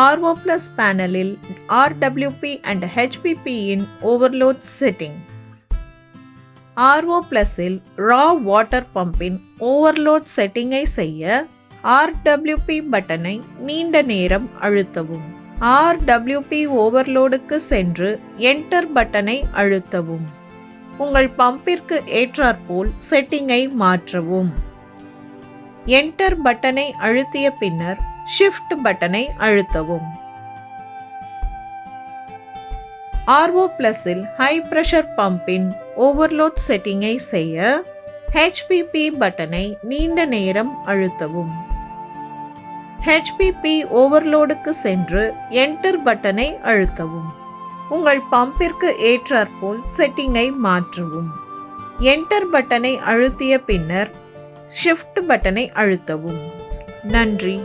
RO Plus பேனலில் RWP and HPP இன் overload setting. RO Pluஸில் ரா வாட்டர் பம்பின் ஓவர்லோட் செட்டிங்கை செய்ய RWP பட்டனை நீண்ட நேரம் அழுத்தவும். RWP ஓவர்லோடுக்கு சென்று என்டர் பட்டனை அழுத்தவும். உங்கள் பம்பிற்கு ஏற்றாற்போல் செட்டிங்கை மாற்றவும். என்டர் பட்டனை அழுத்திய பின்னர் ஷிஃப்ட் பட்டனை அழுத்தவும். RO Pluஸில் ஹை பிரஷர் பம்பின் ஓவர்லோட் செட்டிங்கை செய்ய HPP பட்டனை நீண்ட நேரம் அழுத்தவும். HPP ஓவர்லோடுக்கு சென்று என்டர் பட்டனை அழுத்தவும். உங்கள் பம்பிற்கு ஏற்றாற்போல் செட்டிங்கை மாற்றவும். என்டர் பட்டனை அழுத்திய பின்னர் ஷிஃப்ட் பட்டனை அழுத்தவும். நன்றி.